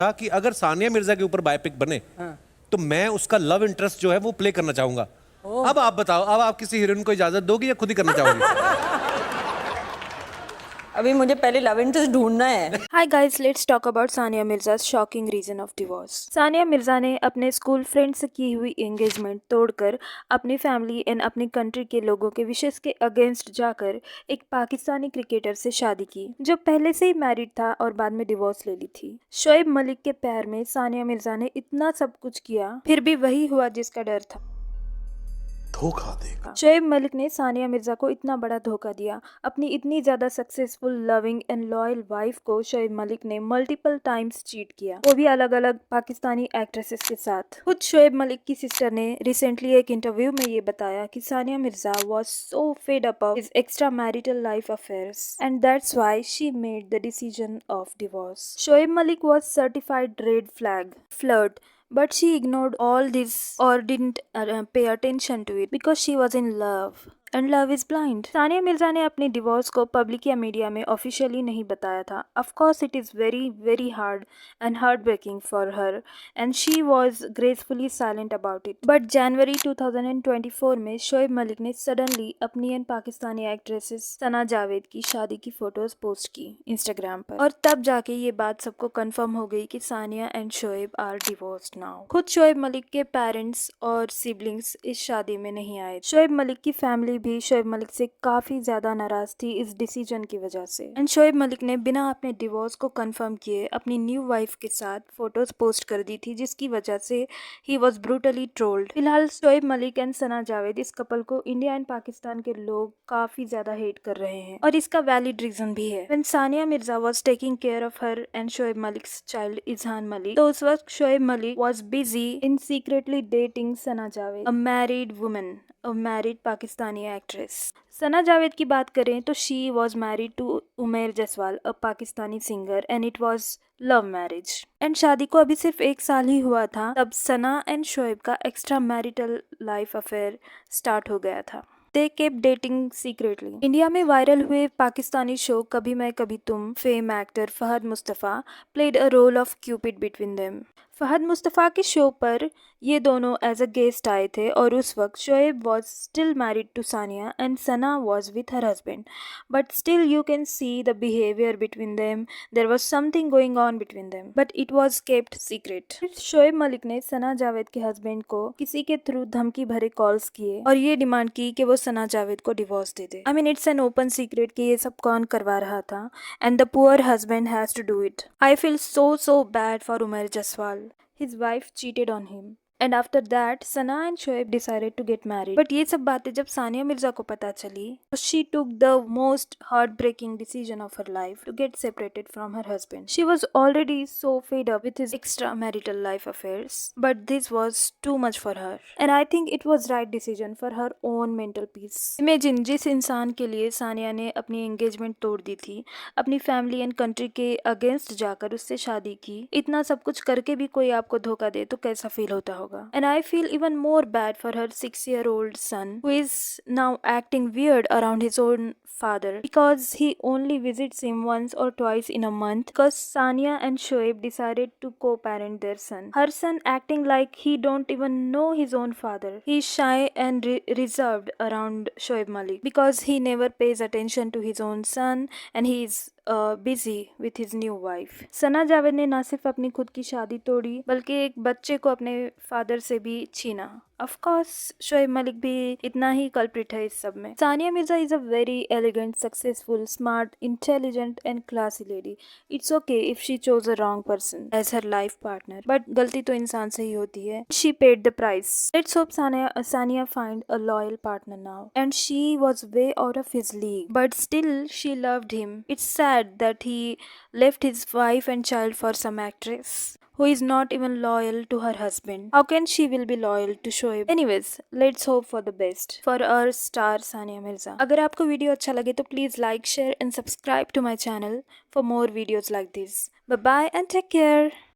था कि अगर सानिया मिर्जा के ऊपर बायोपिक बने तो मैं उसका लव इंटरेस्ट जो है वो प्ले करना चाहूंगा। अब आप बताओ, अब आप किसी हीरोइन को इजाजत दोगी या खुद ही करना चाहोगी? अभी मुझे पहले लव इंटरेस्ट ढूंढना है। Hi guys, let's talk about Sania मिर्जा's shocking reason of divorce. Sania Mirza ने अपने स्कूल फ्रेंड से की हुई एंगेजमेंट तोड़कर अपनी फैमिली एंड अपनी कंट्री के लोगों के विशेष के अगेंस्ट जाकर एक पाकिस्तानी क्रिकेटर से शादी की जो पहले से ही मैरिड था और बाद में डिवोर्स ले ली थी। शोएब मलिक के प्यार में सानिया मिर्जा ने इतना सब कुछ किया, फिर भी वही हुआ जिसका डर था। धोखा देगा। शोएब मलिक ने सानिया मिर्जा को इतना बड़ा धोखा दिया। अपनी इतनी ज्यादा successful, loving and loyal wife को शोएब मलिक ने मल्टीपल टाइम्स चीट किया, वो भी अलग अलग पाकिस्तानी एक्ट्रेसेस के साथ। खुद शोएब मलिक की सिस्टर ने रिसेंटली एक इंटरव्यू में ये बताया कि Sania Mirza was so fed up of his extra marital life affairs and that's why she made the decision of divorce. Shoaib Malik was certified red flag flirt, but she ignored all this or didn't pay attention to it because she was in love. And love is blind. Sania Mirza ने अपने divorce को public या media में officially नहीं बताया था. Of course it is very very hard and heartbreaking for her and she was gracefully silent about it. But January 2024 में शोएब मलिक ने सडनली अपनी एंड पाकिस्तानी एक्ट्रेसेस सना जावेद की शादी की फोटोज पोस्ट की इंस्टाग्राम पर, और तब जाके ये बात सबको कंफर्म हो गई कि Sania and Shoaib are divorced now. खुद शोएब मलिक के पेरेंट्स और सिबलिंग्स इस शादी में नहीं आए। शोएब मलिक की फैमिली भी शोएब मलिक से काफी ज्यादा नाराज थी इस डिसीजन की वजह से। एंड शोएब मलिक ने बिना अपने डिवोर्स को कंफर्म किए अपनी न्यू वाइफ के साथ फोटोज पोस्ट कर दी थी, जिसकी वजह से ही वॉज ब्रूटली ट्रोल्ड। फिलहाल शोएब मलिक एंड सना जावेद इस कपल को इंडिया एंड पाकिस्तान के लोग काफी ज्यादा हेट कर रहे हैं और इसका वैलिड रीजन भी है। When Sania Mirza was taking care of her and Shoaib Malik's child Izhaan Malik, तो उस वक्त Shoaib Malik was busy in secretly dating Sana Javed, a married woman, a married Pakistani actress. Sana Javed की बात करें तो she was married to Umair Jaswal, a Pakistani singer, and it was love marriage. And शादी को अभी सिर्फ 1 साल ही हुआ था तब सना एंड शोएब का extra marital life affair start हो गया था। They kept dating secretly. India में वायरल हुए Pakistani show Kabhi Main Kabhi Tum fame actor Fahad Mustafa played a role of Cupid between them. Fahad Mustafa के शो पर ये दोनों एज अ गेस्ट आए थे और उस वक्त Shoaib was still married to Sania and Sana was with her husband, but still you can see the behaviour between them, there was something going on between them but it was kept secret. Shoaib Malik ने सना जावेद के husband को किसी के through धमकी भरे calls किए और ये डिमांड की कि वो सना जावेद को डिवोर्स दे दे। I mean it's an open secret कि ये सब कौन करवा रहा था and the poor husband has to do it. I feel so bad for Umar Jaswal. His wife cheated on him. And after that, Sana and Shoaib decided to get married. But ये सब बातें जब सानिया मिर्जा को पता चली, तो she took the most heartbreaking decision of her life to get separated from her husband. She was already so fed up with his extramarital life affairs, but this was too much for her. And I think it was right decision for her own mental peace. Imagine जिस इंसान के लिए सानिया ने अपनी engagement तोड़ दी थी, अपनी family and country के अगेंस्ट जाकर उससे शादी की, इतना सब कुछ करके भी कोई आपको धोखा दे तो कैसा फील होता होगा। And I feel even more bad for her 6-year-old son who is now acting weird around his own father because he only visits him once or twice in a month because Sania and Shoaib decided to co-parent their son. Her son acting like he don't even know his own father. He is shy and reserved around Shoaib Malik because he never pays attention to his own son and he is busy with his new wife. Sana Javed ने ना सिर्फ अपनी खुद की शादी तोड़ी बल्कि एक बच्चे को अपने फादर से भी छीना। ऑफ कोर्स शोएब मलिक भी इतना ही कल्प्रिट है इस सब में। Sania Mirza is a very elegant, successful, smart, intelligent and classy lady. It's okay if she chose a wrong person as her life partner, but गलती तो इंसान से ही होती है। She paid the price. Let's hope Sania find a loyal partner now and she was way out of his league but still she loved him. It's sad that he left his wife and child for some actress who is not even loyal to her husband. How can she will be loyal to Shoaib? Anyways, let's hope for the best for our star Sania Mirza. अगर आपको video अच्छा लगे तो please like, share and subscribe to my channel for more videos like this. Bye bye and take care.